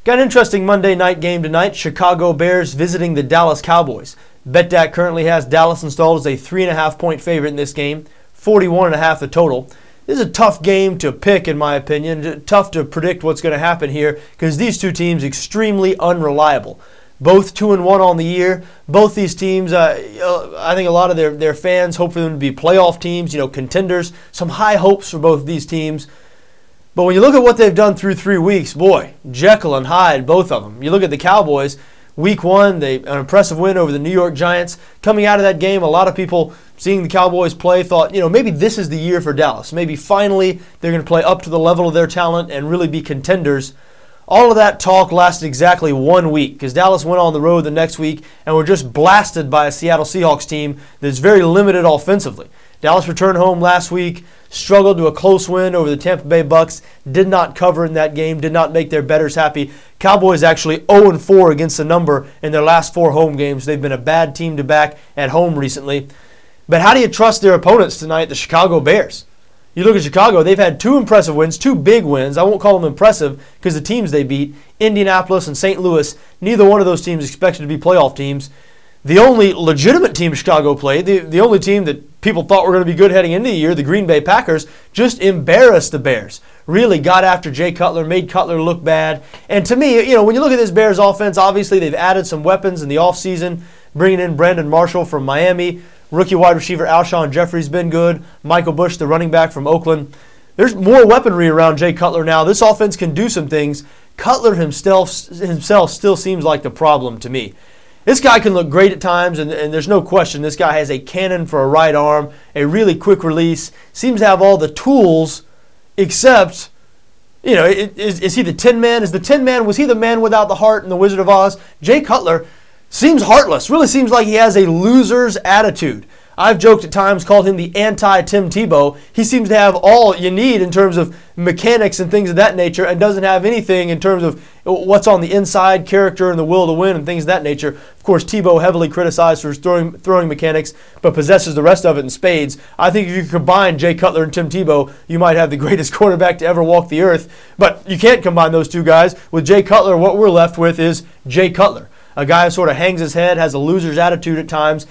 Got an interesting Monday night game tonight. Chicago Bears visiting the Dallas Cowboys. BETDAQ currently has Dallas installed as a 3.5-point favorite in this game. 41.5 the total. This is a tough game to pick, in my opinion. Tough to predict what's going to happen here because these two teams extremely unreliable. Both 2-1 on the year. Both these teams, I think a lot of their fans hope for them to be playoff teams, contenders. Some high hopes for both of these teams. But when you look at what they've done through 3 weeks, boy, Jekyll and Hyde, both of them. You look at the Cowboys, week one, an impressive win over the New York Giants. Coming out of that game, a lot of people seeing the Cowboys play thought, maybe this is the year for Dallas. Maybe finally they're going to play up to the level of their talent and really be contenders. All of that talk lasted exactly 1 week because Dallas went on the road the next week and were just blasted by a Seattle Seahawks team that's very limited offensively. Dallas returned home last week, struggled to a close win over the Tampa Bay Bucks, did not cover in that game, did not make their bettors happy. Cowboys actually 0-4 against the number in their last 4 home games. They've been a bad team to back at home recently. But how do you trust their opponents tonight, the Chicago Bears? You look at Chicago, they've had 2 impressive wins, 2 big wins. I won't call them impressive because the teams they beat, Indianapolis and St. Louis, neither one of those teams expected to be playoff teams. The only legitimate team Chicago played, the only team that people thought were going to be good heading into the year, the Green Bay Packers, just embarrassed the Bears. Really got after Jay Cutler, made Cutler look bad. And to me, when you look at this Bears offense, obviously they've added some weapons in the offseason, bringing in Brandon Marshall from Miami. Rookie wide receiver Alshon Jeffrey's been good. Michael Bush, the running back from Oakland. There's more weaponry around Jay Cutler now. This offense can do some things. Cutler himself still seems like the problem to me. This guy can look great at times, and there's no question this guy has a cannon for a right arm, a really quick release, seems to have all the tools, except, is he the Tin Man? Is the Tin Man, was he the man without the heart in The Wizard of Oz? Jay Cutler seems heartless, really seems like he has a loser's attitude. I've joked at times, called him the anti-Tim Tebow. He seems to have all you need in terms of mechanics and things of that nature and doesn't have anything in terms of what's on the inside, character and the will to win and things of that nature. Of course, Tebow heavily criticized for his throwing mechanics, but possesses the rest of it in spades. I think if you combine Jay Cutler and Tim Tebow, you might have the greatest quarterback to ever walk the earth. But you can't combine those two guys. With Jay Cutler, what we're left with is Jay Cutler, a guy who sort of hangs his head, has a loser's attitude at times.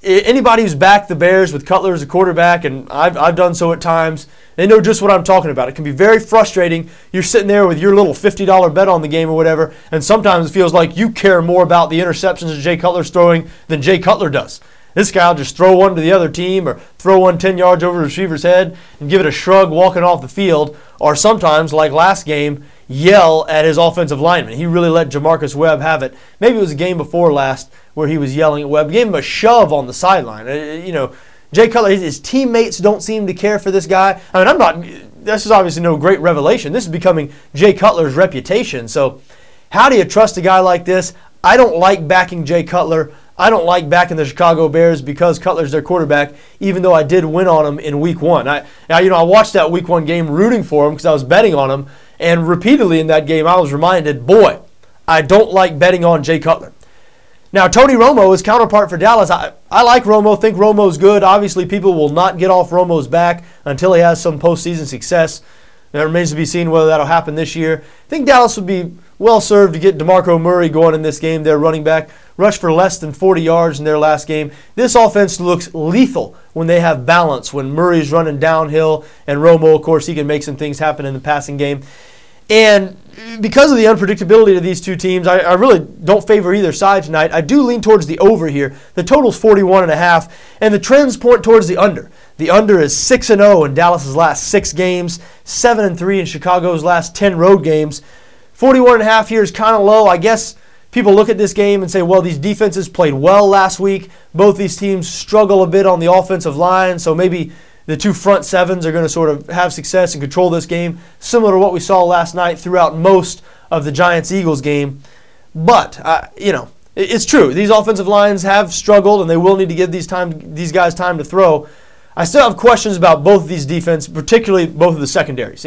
Anybody who's backed the Bears with Cutler as a quarterback, and I've done so at times, they know just what I'm talking about. It can be very frustrating. You're sitting there with your little $50 bet on the game or whatever, and sometimes it feels like you care more about the interceptions that Jay Cutler's throwing than Jay Cutler does. This guy will just throw one to the other team or throw one 10 yards over the receiver's head and give it a shrug walking off the field, or sometimes, like last game, yell at his offensive lineman. He really let Jamarcus Webb have it. Maybe it was a game before last where he was yelling at Webb. Gave him a shove on the sideline. Jay Cutler, his teammates don't seem to care for this guy. This is obviously no great revelation. This is becoming Jay Cutler's reputation. So how do you trust a guy like this? I don't like backing Jay Cutler. I don't like backing the Chicago Bears because Cutler's their quarterback, even though I did win on him in week one. I watched that week one game rooting for him because I was betting on him. And repeatedly in that game, I was reminded, boy, I don't like betting on Jay Cutler. Now, Tony Romo, his counterpart for Dallas, I like Romo, think Romo's good. Obviously, people will not get off Romo's back until he has some postseason success. It remains to be seen whether that'll happen this year. I think Dallas would be well served to get DeMarco Murray going in this game, their running back. Rushed for less than 40 yards in their last game. This offense looks lethal when they have balance, when Murray's running downhill, and Romo, of course, he can make some things happen in the passing game. And because of the unpredictability of these two teams, I really don't favor either side tonight. I do lean towards the over here. The total's 41.5, and the trends point towards the under. The under is 6-0 in Dallas's last 6 games, 7-3 in Chicago's last 10 road games. 41.5 here is kind of low. I guess people look at this game and say, well, these defenses played well last week. Both these teams struggle a bit on the offensive line, so maybe the 2 front sevens are going to sort of have success and control this game, similar to what we saw last night throughout most of the Giants-Eagles game. But, it's true. These offensive lines have struggled, and they will need to give these guys time to throw. I still have questions about both of these defenses, particularly both of the secondaries.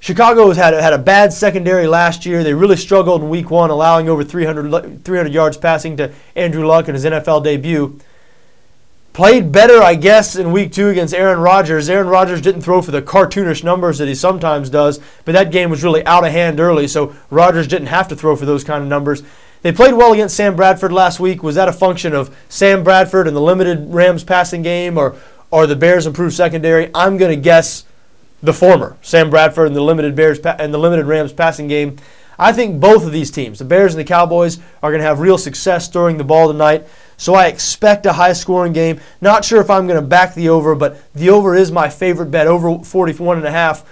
Chicago has had a bad secondary last year. They really struggled in week one, allowing over 300 yards passing to Andrew Luck in his NFL debut. Played better, I guess, in week 2 against Aaron Rodgers. Aaron Rodgers didn't throw for the cartoonish numbers that he sometimes does, but that game was really out of hand early, so Rodgers didn't have to throw for those kind of numbers. They played well against Sam Bradford last week. Was that a function of Sam Bradford and the limited Rams passing game, or the Bears' improved secondary? I'm going to guess the former, Sam Bradford and the limited Rams passing game. I think both of these teams, the Bears and the Cowboys, are going to have real success throwing the ball tonight. So I expect a high-scoring game. Not sure if I'm going to back the over, but the over is my favorite bet, over 41.5.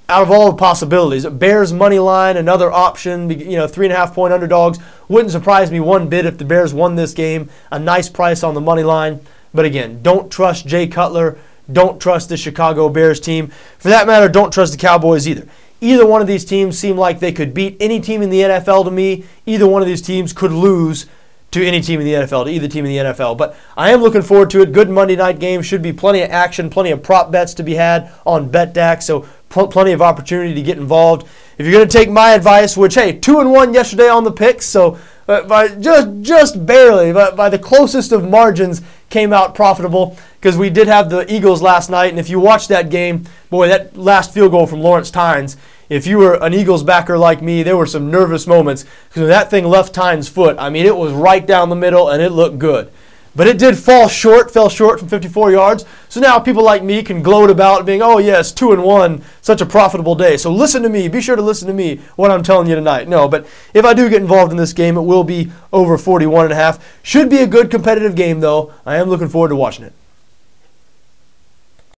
Out of all the possibilities, Bears money line, another option, 3.5-point underdogs. Wouldn't surprise me one bit if the Bears won this game. A nice price on the money line. But again, don't trust Jay Cutler. Don't trust the Chicago Bears team. For that matter, don't trust the Cowboys either. Either one of these teams seem like they could beat any team in the NFL to me. Either one of these teams could lose to any team in the NFL, to either team in the NFL. But I am looking forward to it. Good Monday night game. Should be plenty of action, plenty of prop bets to be had on BETDAQ, so plenty of opportunity to get involved. If you're going to take my advice, which, hey, 2-1 yesterday on the picks, so by just barely, but by the closest of margins, came out profitable because we did have the Eagles last night, and if you watch that game, boy, that last field goal from Lawrence Tynes, if you were an Eagles backer like me, there were some nervous moments because when that thing left Tynes' foot, I mean, it was right down the middle, and it looked good. But it did fell short from 54 yards. So now people like me can gloat about being, oh, yes, 2-1, such a profitable day. So listen to me. Be sure to listen to me, what I'm telling you tonight. No, but if I do get involved in this game, it will be over 41.5. Should be a good competitive game, though. I am looking forward to watching it.